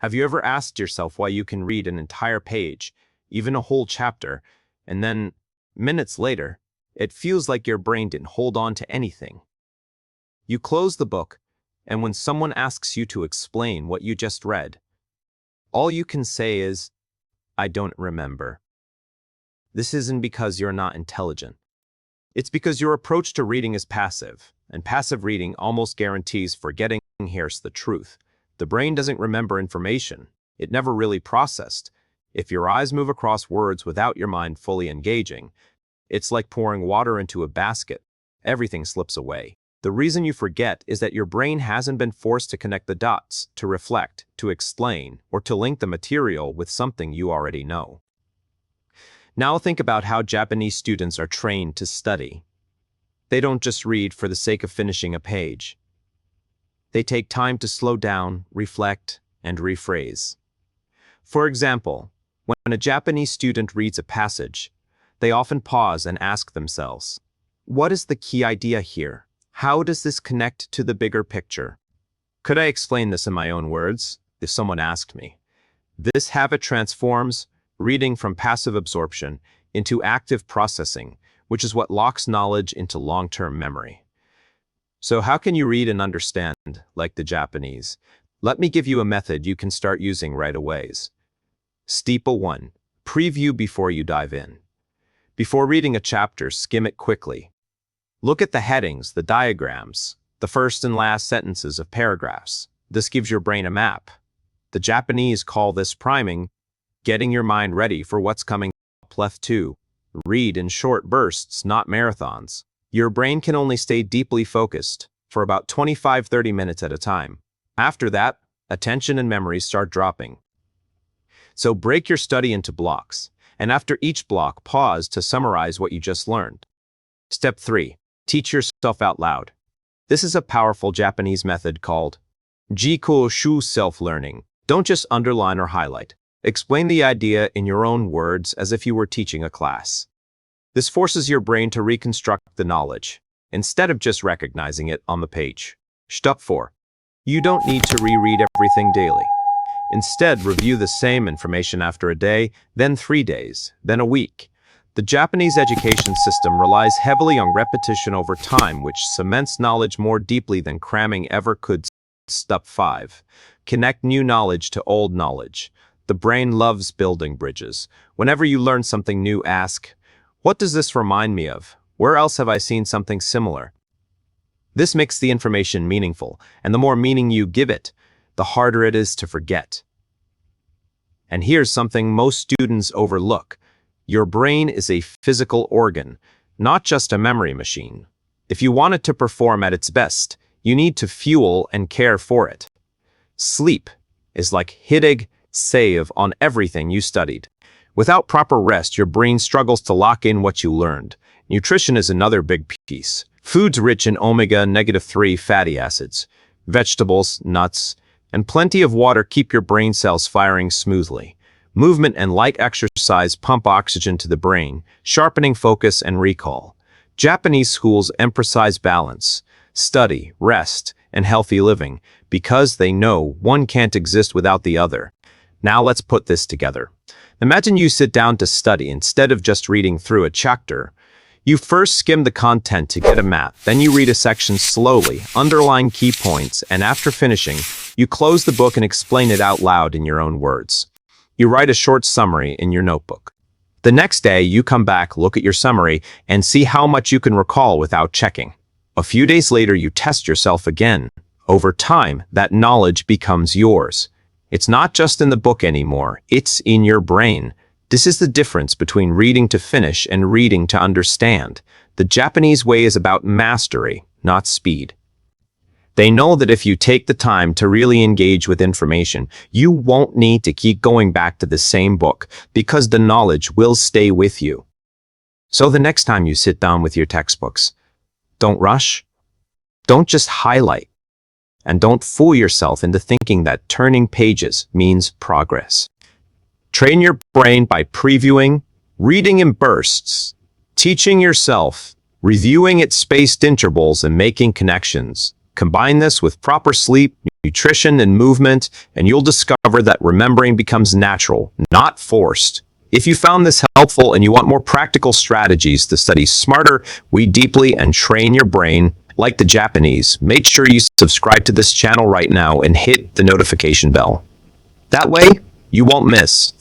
Have you ever asked yourself why you can read an entire page, even a whole chapter, and then, minutes later, it feels like your brain didn't hold on to anything? You close the book, and when someone asks you to explain what you just read, all you can say is, "I don't remember." This isn't because you're not intelligent. It's because your approach to reading is passive, and passive reading almost guarantees forgetting. Here's the truth. The brain doesn't remember information it never really processed. If your eyes move across words without your mind fully engaging, it's like pouring water into a basket. Everything slips away. The reason you forget is that your brain hasn't been forced to connect the dots, to reflect, to explain, or to link the material with something you already know. Now think about how Japanese students are trained to study. They don't just read for the sake of finishing a page. They take time to slow down, reflect, and rephrase. For example, when a Japanese student reads a passage, they often pause and ask themselves, "What is the key idea here? How does this connect to the bigger picture?" Could I explain this in my own words? If someone asked me. This habit transforms reading from passive absorption into active processing, which is what locks knowledge into long-term memory. So how can you read and understand like the Japanese? Let me give you a method you can start using right away. Step 1. Preview before you dive in. Before reading a chapter, skim it quickly. Look at the headings, the diagrams, the first and last sentences of paragraphs. This gives your brain a map. The Japanese call this priming, getting your mind ready for what's coming. Step 2. Read in short bursts, not marathons. Your brain can only stay deeply focused for about 25-30 minutes at a time. After that, attention and memory start dropping. So break your study into blocks, and after each block, pause to summarize what you just learned. Step 3. Teach yourself out loud. This is a powerful Japanese method called Jikou Shu self-learning. Don't just underline or highlight. Explain the idea in your own words as if you were teaching a class. This forces your brain to reconstruct the knowledge, instead of just recognizing it on the page. Step 4. You don't need to reread everything daily. Instead, review the same information after a day, then 3 days, then a week. The Japanese education system relies heavily on repetition over time, which cements knowledge more deeply than cramming ever could. Step 5. Connect new knowledge to old knowledge. The brain loves building bridges. Whenever you learn something new, ask, "What does this remind me of? Where else have I seen something similar?" This makes the information meaningful, and the more meaning you give it, the harder it is to forget. And here's something most students overlook. Your brain is a physical organ, not just a memory machine. If you want it to perform at its best, you need to fuel and care for it. Sleep is like hitting save on everything you studied. Without proper rest, your brain struggles to lock in what you learned. Nutrition is another big piece. Foods rich in omega-3 fatty acids, vegetables, nuts, and plenty of water keep your brain cells firing smoothly. Movement and light exercise pump oxygen to the brain, sharpening focus and recall. Japanese schools emphasize balance, study, rest, and healthy living because they know one can't exist without the other. Now let's put this together. Imagine you sit down to study instead of just reading through a chapter. You first skim the content to get a map, then you read a section slowly, underline key points, and after finishing, you close the book and explain it out loud in your own words. You write a short summary in your notebook. The next day, you come back, look at your summary, and see how much you can recall without checking. A few days later, you test yourself again. Over time, that knowledge becomes yours. It's not just in the book anymore, it's in your brain. This is the difference between reading to finish and reading to understand. The Japanese way is about mastery, not speed. They know that if you take the time to really engage with information, you won't need to keep going back to the same book because the knowledge will stay with you. So the next time you sit down with your textbooks, don't rush. Don't just highlight. And don't fool yourself into thinking that turning pages means progress. Train your brain by previewing, reading in bursts, teaching yourself, reviewing at spaced intervals, and making connections. Combine this with proper sleep, nutrition and movement, and you'll discover that remembering becomes natural, not forced. If you found this helpful and you want more practical strategies to study smarter, read deeply, and train your brain, like the Japanese, make sure you subscribe to this channel right now and hit the notification bell. That way, you won't miss